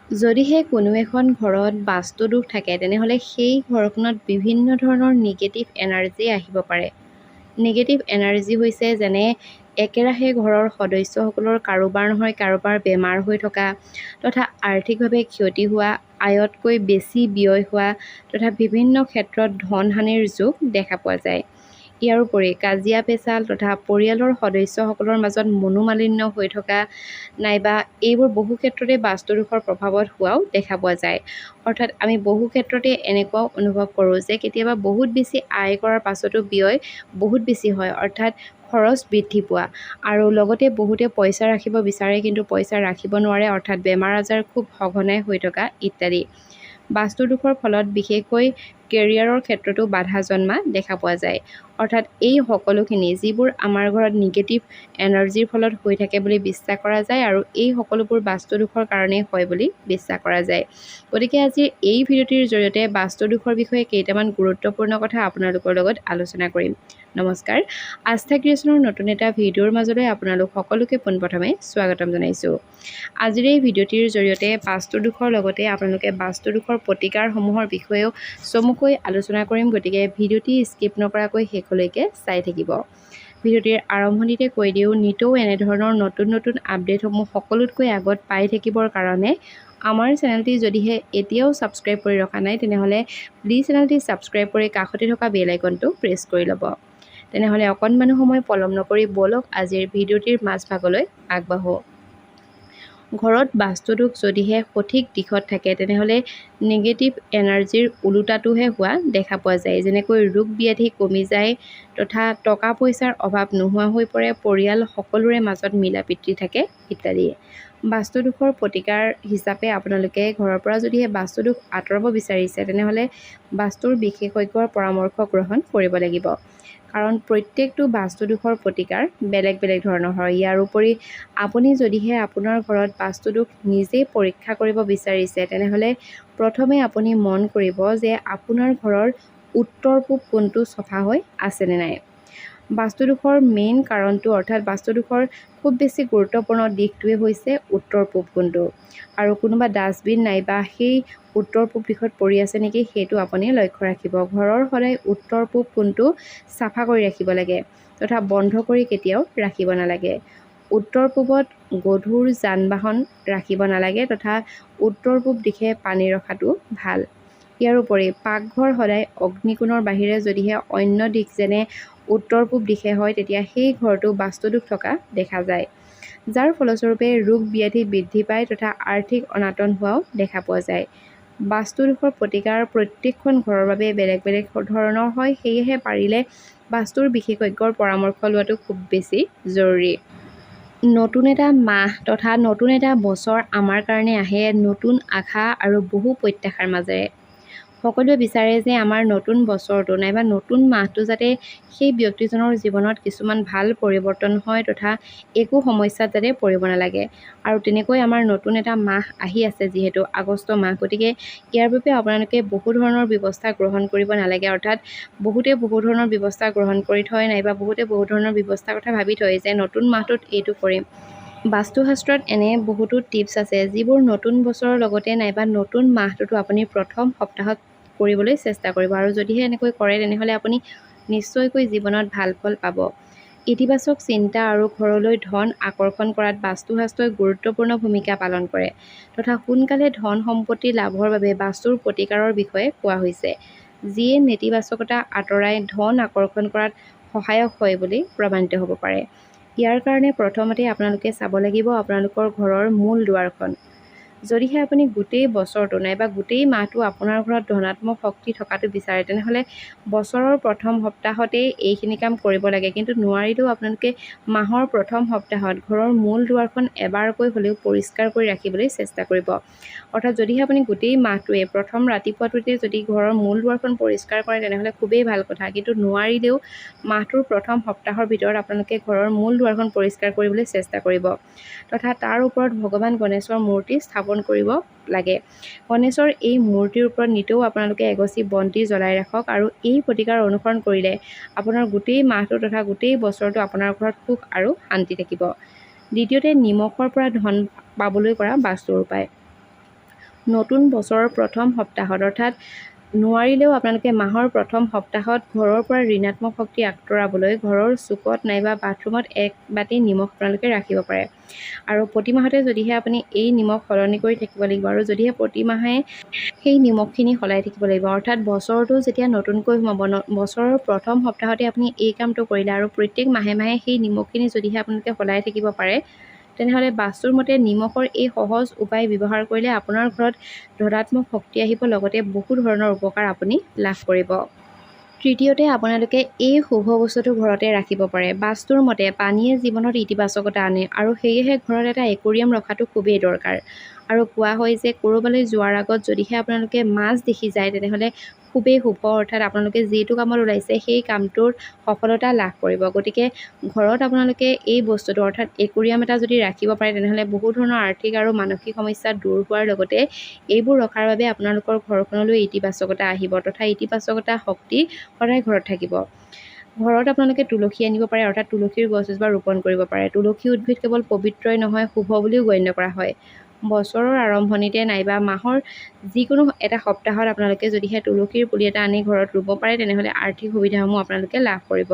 যদিহে কোনো এখন ঘৰত বাস্তুদোষ থাকে তেনেহ'লে সেই ঘৰখনত বিভিন্ন ধৰণৰ নিগেটিভ এনাৰ্জি আহিব পাৰে। নিগেটিভ এনাৰ্জি হৈছে যেনে একেৰাহে ঘৰৰ সদস্যসকলৰ কাৰোবাৰ নহয় কাৰোবাৰ বেমাৰ হৈ থকা তথা আৰ্থিকভাৱে ক্ষতি হোৱা, আয়তকৈ বেছি ব্যয় হোৱা তথা বিভিন্ন ক্ষেত্ৰত ধন হানিৰ যোগ দেখা পোৱা যায়। ইয়াৰোপৰি কাজিয়া পেচাল তথা পৰিয়ালৰ সদস্যসকলৰ মাজত মনোমালিন্য হৈ থকা নাইবা এইবোৰ বহু ক্ষেত্ৰতে বাস্তুদোষৰ প্ৰভাৱত হোৱাও দেখা পোৱা যায়। অৰ্থাৎ আমি বহু ক্ষেত্ৰতে এনেকুৱাও অনুভৱ কৰোঁ যে কেতিয়াবা বহুত বেছি আয় কৰাৰ পাছতো ব্যয় বহুত বেছি হয়, অৰ্থাৎ খৰচ বৃদ্ধি পোৱা, আৰু লগতে বহুতে পইচা ৰাখিব বিচাৰে কিন্তু পইচা ৰাখিব নোৱাৰে, অৰ্থাৎ বেমাৰ আজাৰ খুব সঘনাই হৈ থকা ইত্যাদি। বাস্তুদোষৰ ফলত বিশেষকৈ কেৰিয়াৰৰ ক্ষেত্ৰতো বাধা জন্মা দেখা পোৱা যায়। অৰ্থাৎ এই সকলোখিনি যিবোৰ আমাৰ ঘৰত নিগেটিভ এনাৰ্জিৰ ফলত হৈ থাকে বুলি বিশ্বাস কৰা যায় আৰু এই সকলোবোৰ বাস্তুদোষৰ কাৰণেই হয় বুলি বিশ্বাস কৰা যায়। গতিকে আজিৰ এই ভিডিঅ'টিৰ জৰিয়তে বাস্তুদোষৰ বিষয়ে কেইটামান গুৰুত্বপূৰ্ণ কথা আপোনালোকৰ লগত আলোচনা কৰিম। নমস্কাৰ, আস্থা ক্ৰিয়েশ্যনৰ নতুন এটা ভিডিঅ'ৰ মাজলৈ আপোনালোক সকলোকে পোনপ্ৰথমে স্বাগতম জনাইছোঁ। আজিৰ এই ভিডিঅ'টিৰ জৰিয়তে বাস্তুদোষৰ লগতে আপোনালোকে বাস্তুদোষৰ প্ৰতিকাৰসমূহৰ বিষয়েও চমুকৈ আলোচনা কৰিম, গতিকে ভিডিঅ'টি স্কিপ নকৰাকৈ শেষলৈকে চাই থাকিব। ভিডিঅ'টিৰ আৰম্ভণিতে কৈ দিওঁ, নিতৌ এনেধৰণৰ নতুন নতুন আপডেটসমূহ সকলোতকৈ আগত পাই থাকিবৰ কাৰণে আমাৰ চেনেলটি যদিহে এতিয়াও ছাবস্ক্ৰাইব কৰি ৰখা নাই তেনেহ'লে প্লিজ চেনেলটি ছাবস্ক্ৰাইব কৰি কাষতে থকা বেল আইকনটো প্ৰেছ কৰি ল'ব। তেনেহ'লে অকণমানো সময় পলম নকৰি বলক আজিৰ ভিডিঅ'টিৰ মাজভাগলৈ আগবাঢ়োঁ। ঘৰত বাস্তুদোষ যদিহে সঠিক দিশত থাকে তেনেহ'লে নিগেটিভ এনাৰ্জিৰ ওলোটাটোহে হোৱা দেখা পোৱা যায়। যেনেকৈ ৰোগ ব্যাধি কমি যায় তথা টকা পইচাৰ অভাৱ নোহোৱা হৈ পৰে, পৰিয়াল সকলোৰে মাজত মিলা প্ৰীতি থাকে ইত্যাদি। বাস্তুদোষৰ প্ৰতিকাৰ হিচাপে আপোনালোকে ঘৰৰ পৰা যদিহে বাস্তুদোষ আঁতৰাব বিচাৰিছে তেনেহ'লে বাস্তুৰ বিশেষজ্ঞৰ পৰামৰ্শ গ্ৰহণ কৰিব লাগিব। কাৰণ প্ৰত্যেকটো বাস্তুদোষৰ প্ৰতিকাৰ বেলেগ বেলেগ ধৰণৰ হয়। ইয়াৰ উপৰি আপুনি যদিহে আপোনাৰ ঘৰত বাস্তুদোষ নিজেই পৰীক্ষা কৰিব বিচাৰিছে তেনেহ'লে প্ৰথমে আপুনি মন কৰিব যে আপোনাৰ ঘৰৰ উত্তৰ পূব কোণটো চফা হৈ আছেনে নাই। বাস্তুদোষৰ মেইন কাৰণটো অৰ্থাৎ বাস্তুদোষৰ খুব বেছি গুৰুত্বপূৰ্ণ দিশটোৱে হৈছে উত্তৰ পূব কোণটো, আৰু কোনোবা ডাষ্টবিন নাইবা সেই উত্তৰ পূব দিশত পৰি আছে নেকি সেইটো আপুনি লক্ষ্য ৰাখিব। ঘৰৰ সদায় উত্তৰ পূব কোণটো চাফা কৰি ৰাখিব লাগে তথা বন্ধ কৰি কেতিয়াও ৰাখিব নালাগে। উত্তৰ পূবত গধুৰ যান বাহন ৰাখিব নালাগে তথা উত্তৰ পূব দিশে পানী ৰখাটো ভাল। ইয়াৰ উপৰি পাকঘৰ সদায় অগ্নিকোণৰ বাহিৰে যদিহে অন্য দিশ যেনে উত্তৰ পূব দিশে হয় তেতিয়া সেই ঘৰটো বাস্তুদোষ থকা দেখা যায়, যাৰ ফলস্বৰূপে ৰোগ ব্যাধি বৃদ্ধি পায় তথা আৰ্থিক অনাটন হোৱাও দেখা পোৱা যায়। বাস্তুদোষৰ প্ৰতিকাৰ প্ৰত্যেকখন ঘৰৰ বাবে বেলেগ বেলেগ ধৰণৰ হয়, সেয়েহে পাৰিলে বাস্তুৰ বিশেষজ্ঞৰ পৰামৰ্শ লোৱাটো খুব বেছি জৰুৰী। নতুন এটা মাহ তথা নতুন এটা বছৰ আমাৰ কাৰণে আহে নতুন আশা আৰু বহু প্ৰত্যাশাৰ মাজেৰে। সকলোৱে বিচাৰে যে আমাৰ নতুন বছৰটো নাইবা নতুন মাহটো যাতে সেই ব্যক্তিজনৰ জীৱনত কিছুমান ভাল পৰিৱৰ্তন হয় তথা একো সমস্যাত যাতে পৰিব নালাগে। আৰু তেনেকৈ আমাৰ নতুন এটা মাহ আহি আছে যিহেতু আগষ্ট মাহ, গতিকে ইয়াৰ বাবে আপোনালোকে বহু ধৰণৰ ব্যৱস্থা গ্ৰহণ কৰিব নালাগে। অৰ্থাৎ বহুতে বহু ধৰণৰ ব্যৱস্থা গ্ৰহণ কৰি থয় নাইবা বহুতে বহু ধৰণৰ ব্যৱস্থাৰ কথা ভাবি থয় যে নতুন মাহটোত এইটো কৰিম। বাস্তুশাস্ত্ৰত এনে বহুতো টিপছ আছে যিবোৰ নতুন বছৰৰ লগতে নাইবা নতুন মাহটোতো আপুনি প্ৰথম সপ্তাহত কৰিবলৈ চেষ্টা কৰিব, আৰু যদিহে এনেকৈ কৰে তেনেহ'লে আপুনি নিশ্চয়কৈ জীৱনত ভাল ফল পাব। ইতিবাচক চিন্তা আৰু ঘৰলৈ ধন আকৰ্ষণ কৰাত বাস্তুশাস্ত্ৰই গুৰুত্বপূৰ্ণ ভূমিকা পালন কৰে তথা সোনকালে ধন সম্পত্তি লাভৰ বাবে বাস্তুৰ প্ৰতিকাৰৰ বিষয়ে কোৱা হৈছে, যিয়ে নেতিবাচকতা আঁতৰাই ধন আকৰ্ষণ কৰাত সহায়ক হয় বুলি প্ৰমাণিত হ'ব পাৰে। ইয়াৰ কাৰণে প্ৰথমতে আপোনালোকে চাব লাগিব আপোনালোকৰ ঘৰৰ মূল দুৱাৰখন। যদিহে আপুনি গোটেই বছৰটো নাইবা গোটেই মাহটো আপোনাৰ ঘৰত ধনাত্মক শক্তি থকাটো বিচাৰে তেনেহ'লে বছৰৰ প্ৰথম সপ্তাহতেই এইখিনি কাম কৰিব লাগে, কিন্তু নোৱাৰিলেও আপোনালোকে মাহৰ প্ৰথম সপ্তাহত ঘৰৰ মূল দুৱাৰখন এবাৰকৈ হ'লেও পৰিষ্কাৰ কৰি ৰাখিবলৈ চেষ্টা কৰিব। অৰ্থাৎ যদিহে আপুনি গোটেই মাহটোৱে প্ৰথম ৰাতিপুৱাটোতে যদি ঘৰৰ মূল দুৱাৰখন পৰিষ্কাৰ কৰে তেনেহ'লে খুবেই ভাল কথা, কিন্তু নোৱাৰিলেও মাহটোৰ প্ৰথম সপ্তাহৰ ভিতৰত আপোনালোকে ঘৰৰ মূল দুৱাৰখন পৰিষ্কাৰ কৰিবলৈ চেষ্টা কৰিব তথা তাৰ ওপৰত ভগৱান গণেশৰ মূৰ্তি স্থাপন কৰিব লাগে। গণেশৰ এই মূৰ্তিৰ ওপৰত নিতৌ আপোনালোকে এগছি বন্তি জ্বলাই ৰাখক, আৰু এই প্ৰতিকাৰ অনুসৰণ কৰিলে আপোনাৰ গোটেই মাহটো তথা গোটেই বছৰটো আপোনাৰ ঘৰত সুখ আৰু শান্তি থাকিব। দ্বিতীয়তে, নিমখৰ পৰা ধন পাবলৈ কৰা বাস্তুৰ উপায়। নতুন বছৰৰ প্ৰথম সপ্তাহত অৰ্থাৎ নোৱাৰিলেও আপোনালোকে মাহৰ প্ৰথম সপ্তাহত ঘৰৰ পৰা ঋণাত্মক শক্তি আঁতৰাবলৈ ঘৰৰ চুকত নাইবা বাথৰুমত 1 বাটি নিমখ আপোনালোকে ৰাখিব পাৰে। আৰু প্ৰতি মাহতে যদিহে আপুনি এই নিমখ সলনি কৰি থাকিব লাগিব আৰু যদিহে প্ৰতি মাহে সেই নিমখখিনি সলাই থাকিব লাগিব, অৰ্থাৎ বছৰটো যেতিয়া নতুনকৈ সোমাব, বছৰৰ প্ৰথম সপ্তাহতে আপুনি এই কামটো কৰিলে আৰু প্ৰত্যেক মাহে মাহে সেই নিমখখিনি যদিহে আপোনালোকে সলাই থাকিব পাৰে, তেনেহ'লে বাস্তুৰ মতে নিমখৰ এই সহজ উপায় ব্যৱহাৰ কৰিলে আপোনাৰ ঘৰত ধনাত্মক শক্তি আহিব, লগতে বহু ধৰণৰ উপকাৰ আপুনি লাভ কৰিব। তৃতীয়তে, আপোনালোকে এই শুভ বস্তুটো ঘৰতে ৰাখিব পাৰে। বাস্তুৰ মতে পানীয়ে জীৱনত ইতিবাচকতা আনে আৰু সেয়েহে ঘৰত এটা একুৰিয়াম ৰখাটো খুবেই দৰকাৰ। আৰু কোৱা হয় যে ক'ৰবালৈ যোৱাৰ আগত যদিহে আপোনালোকে মাছ দেখি যায় তেনেহ'লে খুবেই শুভ, অৰ্থাৎ আপোনালোকে যিটো কামত ওলাইছে সেই কামটোৰ সফলতা লাভ কৰিব। গতিকে ঘৰত আপোনালোকে এই বস্তুটো অৰ্থাৎ একুৰিয়াম এটা যদি ৰাখিব পাৰে তেনেহ'লে বহু ধৰণৰ আৰ্থিক আৰু মানসিক সমস্যা দূৰ হোৱাৰ লগতে এইবোৰ ৰখাৰ বাবে আপোনালোকৰ ঘৰখনলৈ ইতিবাচকতা আহিব তথা ইতিবাচকতা শক্তি সদায় ঘৰত থাকিব। ঘৰত আপোনালোকে তুলসী আনিব পাৰে, অৰ্থাৎ তুলসীৰ গছ এজোপা ৰোপণ কৰিব পাৰে। তুলসী উদ্ভিদ কেৱল পবিত্ৰই নহয়, শুভ বুলিও গণ্য কৰা হয়। বছৰৰ আৰম্ভণিতে নাইবা মাহৰ যিকোনো এটা সপ্তাহত আপোনালোকে যদিহে তুলসীৰ পুলি এটা আনি ঘৰত ৰুব পাৰে তেনেহ'লে আৰ্থিক সুবিধাসমূহ আপোনালোকে লাভ কৰিব।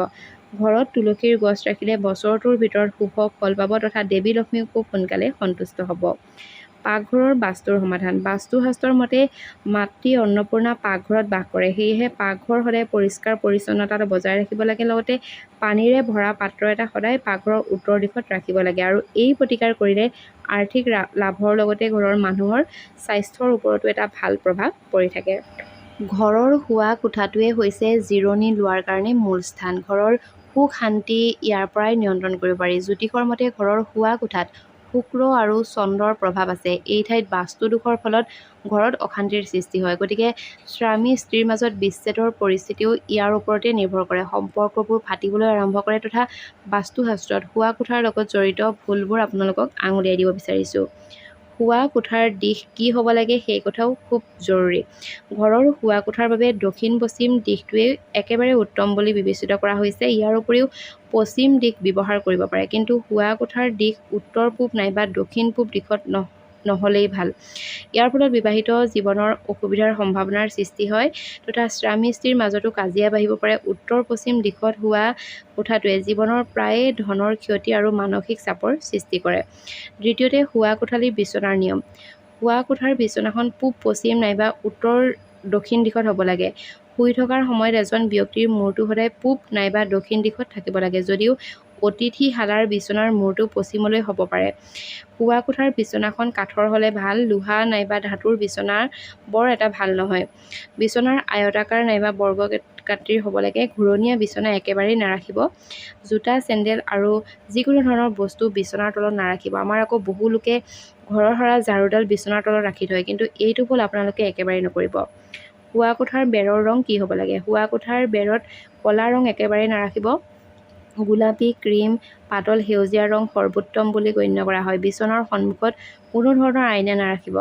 ঘৰত তুলসীৰ গছ ৰাখিলে বছৰটোৰ ভিতৰত শুভ ফল পাব তথা দেৱী লক্ষ্মীও খুব সোনকালে সন্তুষ্ট হ'ব। পাকঘৰৰ বাস্তুৰ সমাধান। বাস্তুশাস্ত্ৰৰ মতে মাতৃ অন্নপূৰ্ণা পাকঘৰত বাস কৰে, সেয়েহে পাকঘৰ সদায় পৰিষ্কাৰ পৰিচ্ছন্নতা বজাই ৰাখিব লাগে। লগতে পানীৰে ভৰা পাত্ৰ এটা সদায় পাকঘৰৰ উত্তৰ দিশত ৰাখিব লাগে আৰু এই প্ৰতিকাৰ কৰিলে আৰ্থিক লাভৰ লগতে ঘৰৰ মানুহৰ স্বাস্থ্যৰ ওপৰতো এটা ভাল প্ৰভাৱ পৰি থাকে। ঘৰৰ শোৱা কোঠাটোৱে হৈছে জিৰণি লোৱাৰ কাৰণে মূল স্থান। ঘৰৰ সুখ শান্তি ইয়াৰ পৰাই নিয়ন্ত্ৰণ কৰিব পাৰি। জ্যোতিষৰ মতে ঘৰৰ শোৱা কোঠাত শুক্ৰ আৰু চন্দ্ৰৰ প্ৰভাৱ আছে। এই ঠাইত বাস্তু দোষৰ ফলত ঘৰত অশান্তিৰ সৃষ্টি হয়। গতিকে স্বামী স্ত্ৰীৰ মাজত বিচ্ছেদৰ পৰিস্থিতিও ইয়াৰ ওপৰতে নিৰ্ভৰ কৰে। সম্পৰ্কবোৰ ফাটিবলৈ আৰম্ভ কৰে তথা বাস্তুশাস্ত্ৰত শোৱা কোঠাৰ লগত জড়িত ভুলবোৰ আপোনালোকক আঙুলিয়াই দিব বিচাৰিছোঁ। শোৱা কোঠাৰ দিশ কি হ'ব লাগে সেই কথাও খুব জৰুৰী। ঘৰৰ শোৱা কোঠাৰ বাবে দক্ষিণ পশ্চিম দিশটোৱে একেবাৰে উত্তম বুলি বিবেচিত কৰা হৈছে। ইয়াৰ উপৰিও পশ্চিম দিশ ব্যৱহাৰ কৰিব পাৰে, কিন্তু শোৱা কোঠাৰ দিশ উত্তৰ পূব নাইবা দক্ষিণ পূব দিশত নহ'লেই ভাল। ইয়াৰ ফলত বিবাহিত জীৱনৰ অসুবিধাৰ সম্ভাৱনাৰ সৃষ্টি হয় তথা স্বামী স্ত্ৰীৰ মাজতো কাজিয়া বাঢ়িব পাৰে। উত্তৰ পশ্চিম দিশত শোৱা কোঠাটোৱে জীৱনৰ প্ৰায়ে ধনৰ ক্ষতি আৰু মানসিক চাপৰ সৃষ্টি কৰে। দ্বিতীয়তে, শোৱা কোঠালীৰ বিচনাৰ নিয়ম। শোৱা কোঠাৰ বিচনাখন পূব পশ্চিম নাইবা উত্তৰ দক্ষিণ দিশত হ'ব লাগে। শুই থকাৰ সময়ত এজন ব্যক্তিৰ মূৰটো সদায় পূব নাইবা দক্ষিণ দিশত থাকিব লাগে, যদিও অতিথিশালাৰ বিচনাৰ মূৰটো পশ্চিমলৈ হ'ব পাৰে। শোৱা কোঠাৰ বিচনাখন কাঠৰ হ'লে ভাল, লোহা নাইবা ধাতুৰ বিচনা বৰ এটা ভাল নহয়। বিচনাৰ আয়তাকাৰ নাইবা বৰ্গাকৃতিৰ হ'ব লাগে। ঘূৰণীয়া বিচনা একেবাৰেই নাৰাখিব। জোতা, চেণ্ডেল আৰু যিকোনো ধৰণৰ বস্তু বিচনাৰ তলত নাৰাখিব। আমাৰ আকৌ বহু লোকে ঘৰৰ সৰা ঝাৰুডাল বিচনাৰ তলত ৰাখি থয়, কিন্তু এইটো ভুল আপোনালোকে একেবাৰেই নকৰিব। শোৱা কোঠাৰ বেৰৰ ৰং কি হ'ব লাগে? শোৱা কোঠাৰ বেৰত ক'লা ৰং একেবাৰেই নাৰাখিব। গোলাপী, ক্ৰীম, পাতল সেউজীয়া ৰং সৰ্বোত্তম বুলি গণ্য কৰা হয়। বিচনাৰ সন্মুখত কোনো ধৰণৰ আইনা নাৰাখিব,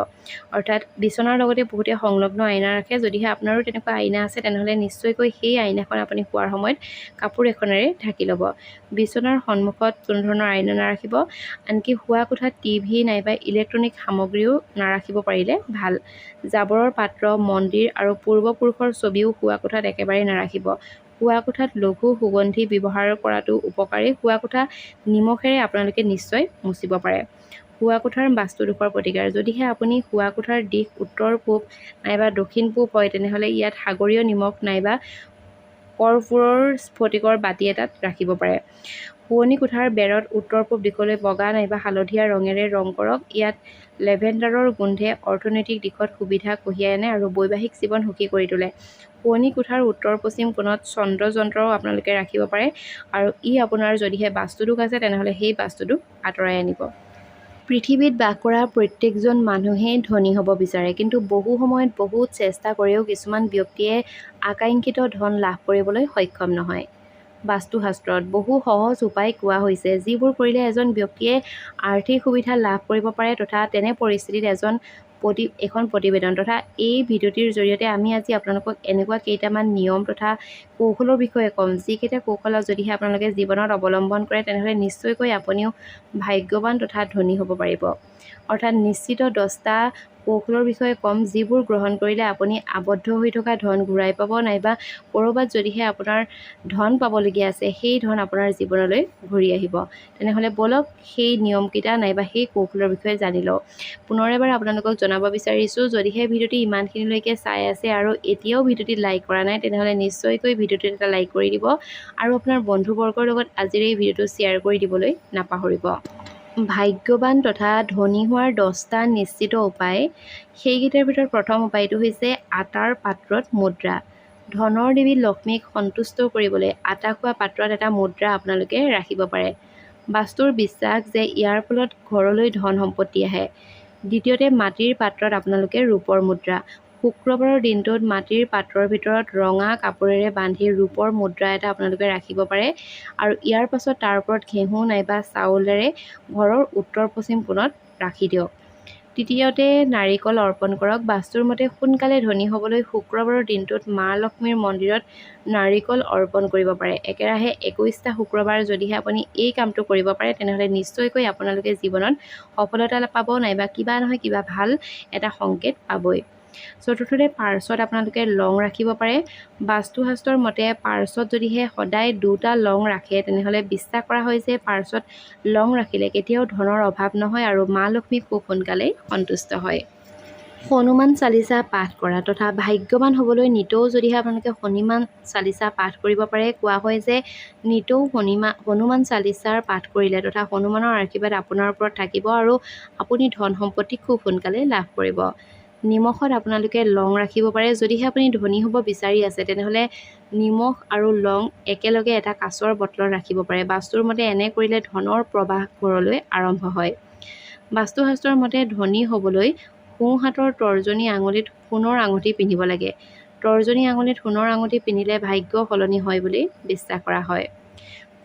অৰ্থাৎ বিচনাৰ লগতে বহুতে সংলগ্ন আইনা ৰাখে। যদিহে আপোনাৰো তেনেকুৱা আইনা আছে তেনেহ'লে নিশ্চয়কৈ সেই আইনাখন আপুনি শোৱাৰ সময়ত কাপোৰ এখনেৰে ঢাকি ল'ব। বিচনাৰ সন্মুখত কোনো ধৰণৰ আইনা নাৰাখিব। আনকি শোৱা কোঠাত টিভি নাইবা ইলেক্ট্ৰনিক সামগ্ৰীও নাৰাখিব পাৰিলে ভাল। জাবৰৰ পাত্ৰ, মন্দিৰ আৰু পূৰ্বপুৰুষৰ ছবিও শোৱা কোঠাত একেবাৰেই নাৰাখিব। শোৱা কোঠাত লঘু সুগন্ধি ব্যৱহাৰ কৰাটো উপকাৰী। শোৱা কোঠা নিমখেৰে আপোনালোকে নিশ্চয় মুচিব পাৰে। শোৱা কোঠাৰ বাস্তুদোষৰ প্ৰতিকাৰ। যদিহে আপুনি শোৱা কোঠাৰ দিশ উত্তৰ পূব নাইবা দক্ষিণ পূব হয় তেনেহ'লে ইয়াত সাগৰীয় নিমখ নাইবা কৰ্পূৰৰ স্ফটিকৰ বাতি এটাত ৰাখিব পাৰে। শোৱনি কোঠাৰ বেৰত উত্তৰ পূব দিশলৈ বগা নাইবা হালধীয়া ৰঙেৰে ৰং কৰক। ইয়াত লেভেণ্ডাৰৰ গোন্ধে অৰ্থনৈতিক দিশত সুবিধা কঢ়িয়াই আনে আৰু বৈবাহিক জীৱন সুখী কৰি তোলে। শোৱনি কোঠাৰ উত্তৰ পশ্চিম কোণত চন্দ্ৰ যন্ত্ৰও আপোনালোকে ৰাখিব পাৰে আৰু ই আপোনাৰ যদিহে বাস্তুদোষ আছে তেনেহ'লে সেই বাস্তুদোষ আঁতৰাই আনিব। পৃথিৱীত বাস কৰা প্ৰত্যেকজন মানুহেই ধনী হ'ব বিচাৰে, কিন্তু বহু সময়ত বহুত চেষ্টা কৰিও কিছুমান ব্যক্তিয়ে আকাংক্ষিত ধন লাভ কৰিবলৈ সক্ষম নহয়। বাস্তুশাস্ত্ৰত বহু সহজ উপায় কোৱা হৈছে যিবোৰ কৰিলে এজন ব্যক্তিয়ে আৰ্থিক সুবিধা লাভ কৰিব পাৰে তথা তেনে পৰিস্থিতিত এখন প্ৰতিবেদন তথা এই ভিডিঅ'টিৰ জৰিয়তে আমি আজি আপোনালোকক এনেকুৱা কেইটামান নিয়ম তথা কৌশলৰ বিষয়ে ক'ম, যিকেইটা কৌশল যদিহে আপোনালোকে জীৱনত অৱলম্বন কৰে তেনেহ'লে নিশ্চয়কৈ আপুনিও ভাগ্যৱান তথা ধনী হ'ব পাৰিব। অৰ্থাৎ নিশ্চিত 10টা কৌশলৰ বিষয়ে ক'ম, যিবোৰ গ্ৰহণ কৰিলে আপুনি আবদ্ধ হৈ থকা ধন ঘূৰাই পাব, নাইবা ক'ৰবাত যদিহে আপোনাৰ ধন পাবলগীয়া আছে সেই ধন আপোনাৰ জীৱনলৈ ঘূৰি আহিব। তেনেহ'লে ব'লক সেই নিয়মকেইটা নাইবা সেই কৌশলৰ বিষয়ে জানি লওঁ। পুনৰ এবাৰ আপোনালোকক জনাব বিচাৰিছোঁ, যদিহে ভিডিঅ'টি ইমানখিনিলৈকে চাই আছে আৰু এতিয়াও ভিডিঅ'টি লাইক কৰা নাই, তেনেহ'লে নিশ্চয়কৈ ভিডিঅ'টিত এটা লাইক কৰি দিব আৰু আপোনাৰ বন্ধুবৰ্গৰ লগত আজিৰ এই ভিডিঅ'টো শ্বেয়াৰ কৰি দিবলৈ নাপাহৰিব। ভাগ্যৱান তথা ধনী হোৱাৰ 10টা নিশ্চিত উপায়। সেইকেইটাৰ ভিতৰত প্ৰথম উপায়টো হৈছে আটাৰ পাত্ৰত মুদ্ৰা। ধনৰ দেৱী লক্ষ্মীক সন্তুষ্ট কৰিবলৈ আটা খোৱা পাত্ৰত এটা মুদ্ৰা আপোনালোকে ৰাখিব পাৰে। বাস্তুৰ বিশ্বাস যে ইয়াৰ ফলত ঘৰলৈ ধন সম্পত্তি আহে। দ্বিতীয়তে, মাটিৰ পাত্ৰত আপোনালোকে ৰূপৰ মুদ্ৰা। শুক্ৰবাৰৰ দিনটোত মাটিৰ পাত্ৰৰ ভিতৰত ৰঙা কাপোৰেৰে বান্ধি ৰূপৰ মুদ্ৰা এটা আপোনালোকে ৰাখিব পাৰে আৰু ইয়াৰ পাছত তাৰ ওপৰত ঘেঁহু নাইবা চাউলেৰে ঘৰৰ উত্তৰ পশ্চিম কোণত ৰাখি দিয়ক। তৃতীয়তে, নাৰিকল অৰ্পণ কৰক। বাস্তুৰ মতে সোনকালে ধনী হ'বলৈ শুক্ৰবাৰৰ দিনটোত মা লক্ষ্মীৰ মন্দিৰত নাৰিকল অৰ্পণ কৰিব পাৰে। একেৰাহে 21টা শুক্ৰবাৰ যদিহে আপুনি এই কামটো কৰিব পাৰে, তেনেহ'লে নিশ্চয়কৈ আপোনালোকে জীৱনত সফলতা পাব নাইবা কিবা নহয় কিবা ভাল এটা সংকেত পাবই। চতুৰ্থতে, পাৰ্চত আপোনালোকে লং ৰাখিব পাৰে। বাস্তুশাস্ত্ৰৰ মতে পাৰ্চত যদিহে সদায় 2টা লং ৰাখে, তেনেহ'লে বিশ্বাস কৰা হয় যে পাৰ্চত লং ৰাখিলে কেতিয়াও ধনৰ অভাৱ নহয় আৰু মা লক্ষ্মী খুব সোনকালেই সন্তুষ্ট হয়। হনুমান চালিচা পাঠ কৰা তথা ভাগ্যৱান হ'বলৈ নিতৌ যদিহে আপোনালোকে হনুমান চালিচা পাঠ কৰিব পাৰে, কোৱা হয় যে নিতৌ হনুমান চালিচাৰ পাঠ কৰিলে তথা হনুমানৰ আশীৰ্বাদ আপোনাৰ ওপৰত থাকিব আৰু আপুনি ধন সম্পত্তি খুব সোনকালে লাভ কৰিব। নিমখত আপোনালোকে লং ৰাখিব পাৰে। যদিহে আপুনি ধনী হ'ব বিচাৰি আছে, তেনেহ'লে নিমখ আৰু লং একেলগে এটা কাঁচৰ বটলত ৰাখিব পাৰে। বাস্তুৰ মতে এনে কৰিলে ধনৰ প্ৰৱাহ ঘৰলৈ আৰম্ভ হয়। বাস্তুশাস্ত্ৰৰ মতে ধনী হ'বলৈ সোঁ হাতৰ তৰ্জনী আঙুলিত সোণৰ আঙুঠি পিন্ধিব লাগে। তৰ্জনী আঙুলিত সোণৰ আঙুঠি পিন্ধিলে ভাগ্য সলনি হয় বুলি বিশ্বাস কৰা হয়।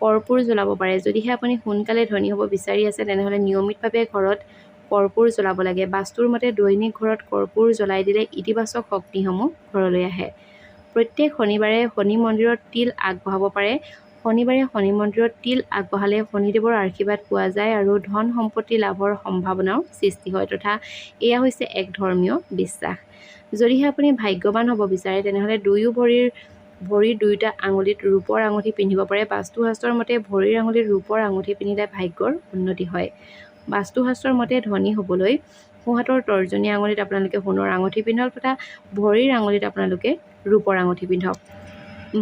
কৰ্পূৰ জ্বলাব পাৰে। যদিহে আপুনি সোনকালে ধনী হ'ব বিচাৰি আছে, তেনেহ'লে নিয়মিতভাৱে ঘৰত কৰ্পূৰ জ্বলাব লাগে। বাস্তুৰ মতে দৈনিক ঘৰত কৰ্পূৰ জ্বলাই দিলে ইতিবাচক শক্তিসমূহ ঘৰলৈ আহে। প্ৰত্যেক শনিবাৰে শনি মন্দিৰত তিল আগবঢ়াব পাৰে। শনিবাৰে শনি মন্দিৰত তিল আগবঢ়ালে শনিদেৱৰ আশীৰ্বাদ পোৱা যায় আৰু ধন সম্পত্তি লাভৰ সম্ভাৱনাও সৃষ্টি হয় তথা এয়া হৈছে এক ধৰ্মীয় বিশ্বাস। যদিহে আপুনি ভাগ্যৱান হ'ব বিচাৰে, তেনেহ'লে দুয়ো ভৰিৰ 2টা আঙুলিত ৰূপৰ আঙুঠি পিন্ধিব পাৰে। বাস্তুশাস্ত্ৰৰ মতে ভৰিৰ আঙুলিত ৰূপৰ আঙুঠি পিন্ধিলে ভাগ্যৰ উন্নতি হয়। বাস্তুশাস্ত্ৰৰ মতে ধনী হ'বলৈ সোঁ হাতৰ তৰ্জনী আঙুলিত আপোনালোকে সোণৰ আঙুঠি পিন্ধক তথা ভৰিৰ আঙুলিত আপোনালোকে ৰূপৰ আঙুঠি পিন্ধক।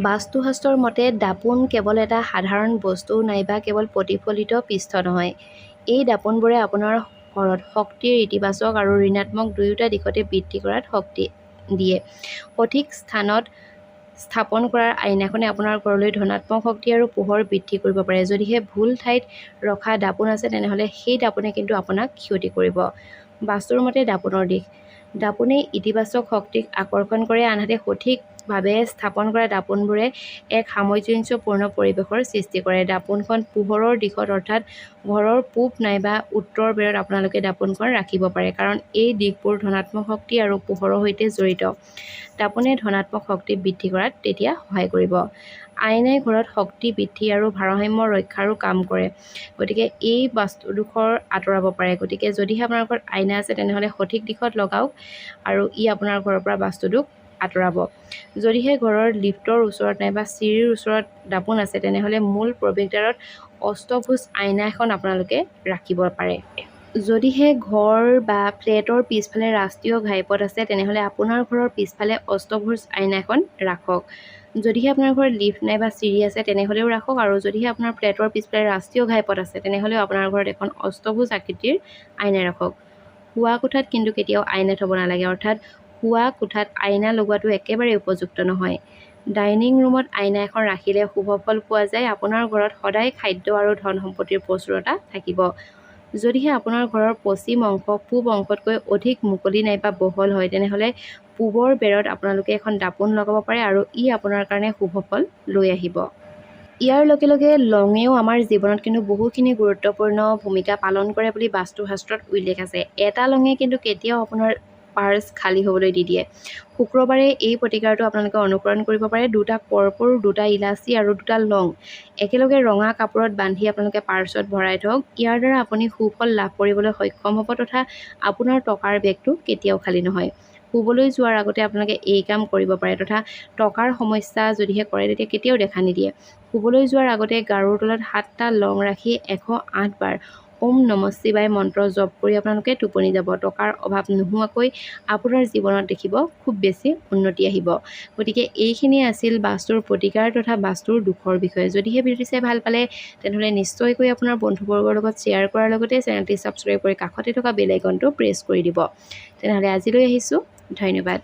বাস্তুশাস্ত্ৰৰ মতে দাপোন কেৱল এটা সাধাৰণ বস্তু নাইবা কেৱল প্ৰতিফলিত পৃষ্ঠ নহয়। এই দাপোনবোৰে আপোনাৰ ঘৰত শক্তিৰ ইতিবাচক আৰু ঋণাত্মক দুয়োটা দিশতে বৃদ্ধি কৰাত শক্তি দিয়ে। সঠিক স্থানত স্থাপন কৰাৰ আইনাখনে আপোনাৰ ঘৰলৈ ধনাত্মক শক্তি আৰু পোহৰ বৃদ্ধি কৰিব পাৰে। যদিহে ভুল ঠাইত ৰখা দাপোন আছে, তেনেহ'লে সেই দাপোনে কিন্তু আপোনাক ক্ষতি কৰিব। বাস্তুৰ মতে দাপোনৰ দিশ। দাপোনে ইতিবাচক শক্তিক আকৰ্ষণ কৰে, আনহাতে সঠিকভাৱে স্থাপন কৰা দাপোনবোৰে এক সামঞ্জস্যপূৰ্ণ পৰিৱেশৰ সৃষ্টি কৰে। দাপোনখন পোহৰৰ দিশত অৰ্থাৎ ঘৰৰ পূব নাইবা উত্তৰ বেৰত আপোনালোকে দাপোনখন ৰাখিব পাৰে, কাৰণ এই দিশবোৰ ধনাত্মক শক্তি আৰু পোহৰৰ সৈতে জড়িত। দাপোনে ধনাত্মক শক্তি বৃদ্ধি কৰাত তেতিয়া সহায় কৰিব। আইনাই ঘৰত শক্তি বৃদ্ধি আৰু ভাৰসাম্য ৰক্ষাৰো কাম কৰে, গতিকে এই বাস্তুদোষৰ আঁতৰাব পাৰে। গতিকে যদিহে আপোনাৰ ঘৰত আইনা আছে, তেনেহ'লে সঠিক দিশত লগাওক আৰু ই আপোনাৰ ঘৰৰ পৰা বাস্তুদোষ আঁতৰাব। যদিহে ঘৰৰ লিফ্টৰ ওচৰত নাইবা চিৰিৰ ওচৰত দাপোন আছে, তেনেহ'লে মূল প্ৰৱেশদ্বাৰত অষ্টভুজ আইনা এখন আপোনালোকে ৰাখিব পাৰে। যদিহে ঘৰ বা ফ্লেটৰ পিছফালে ৰাষ্ট্ৰীয় ঘাইপথ আছে, তেনেহ'লে আপোনাৰ ঘৰৰ পিছফালে অষ্টভুজ আইনা এখন ৰাখক। যদিহে আপোনাৰ ঘৰত লিফ্ট নাইবা চিৰি আছে, তেনেহ'লেও ৰাখক আৰু যদিহে আপোনাৰ ফ্লেটৰ পিছফালে ৰাষ্ট্ৰীয় ঘাইপথ আছে, তেনেহ'লেও আপোনাৰ ঘৰত এখন অষ্টভুজ আকৃতিৰ আইনা ৰাখক। শোৱা কোঠাত কিন্তু কেতিয়াও আইনা থ'ব নালাগে, অৰ্থাৎ শোৱা কোঠাত আইনা লগোৱাটো একেবাৰে উপযুক্ত নহয়। ডাইনিং ৰুমত আইনা এখন ৰাখিলে শুভ ফল পোৱা যায়। আপোনাৰ ঘৰত সদায় খাদ্য আৰু ধন সম্পত্তিৰ প্ৰচুৰতা থাকিব। যদিহে আপোনাৰ ঘৰৰ পশ্চিম অংশ পূব অংশতকৈ অধিক মুকলি নাইবা বহল হয়, তেনেহ'লে পূবৰ বেৰত আপোনালোকে এখন দাপোন লগাব পাৰে আৰু ই আপোনাৰ কাৰণে শুভ ফল লৈ আহিব। ইয়াৰ লগে লগে লঙেও আমাৰ জীৱনত কিন্তু বহুখিনি গুৰুত্বপূৰ্ণ ভূমিকা পালন কৰে বুলি বাস্তুশাস্ত্ৰত উল্লেখ আছে। এটা লঙে কিন্তু কেতিয়াও আপোনাৰ পাৰ্চ খালী হ'বলৈ দি দিয়ে। শুক্ৰবাৰে এই প্ৰতিকাৰটো আপোনালোকে অনুকৰণ কৰিব পাৰে। 2টা কৰ্পূৰ, 2টা ইলাচি আৰু 2টা লং একেলগে ৰঙা কাপোৰত বান্ধি আপোনালোকে পাৰ্চত ভৰাই থওক। ইয়াৰ দ্বাৰা আপুনি সুফল লাভ কৰিবলৈ সক্ষম হ'ব তথা আপোনাৰ টকাৰ বেগটো কেতিয়াও খালী নহয়। শুবলৈ যোৱাৰ আগতে আপোনালোকে এই কাম কৰিব পাৰে তথা টকাৰ সমস্যা যদিহে কৰে তেতিয়া কেতিয়াও দেখা নিদিয়ে। শুবলৈ যোৱাৰ আগতে গাৰুৰ তলত 7টা লং ৰাখি 108 বাৰ ওম নমঃ শিৱায় মন্ত্ৰ জপ কৰি আপোনালোকে টোপনি যাব। টকাৰ অভাৱ নোহোৱাকৈ আপোনাৰ জীৱনত দেখিব খুব বেছি উন্নতি আহিব। গতিকে এইখিনি আছিল বাস্তুৰ প্ৰতিকাৰ তথা বাস্তুৰ দুখৰ বিষয়ে। যদিহে ভিডিঅ'টো চাই ভাল পালে তেনেহ'লে নিশ্চয়কৈ আপোনাৰ বন্ধুবৰ্গৰ লগত শ্বেয়াৰ কৰাৰ লগতে চেনেলটি ছাবস্ক্ৰাইব কৰি কাষতে থকা বেল আইকনটো প্ৰেছ কৰি দিব। তেনেহ'লে আজিলৈ আহিছোঁ, ধন্যবাদ।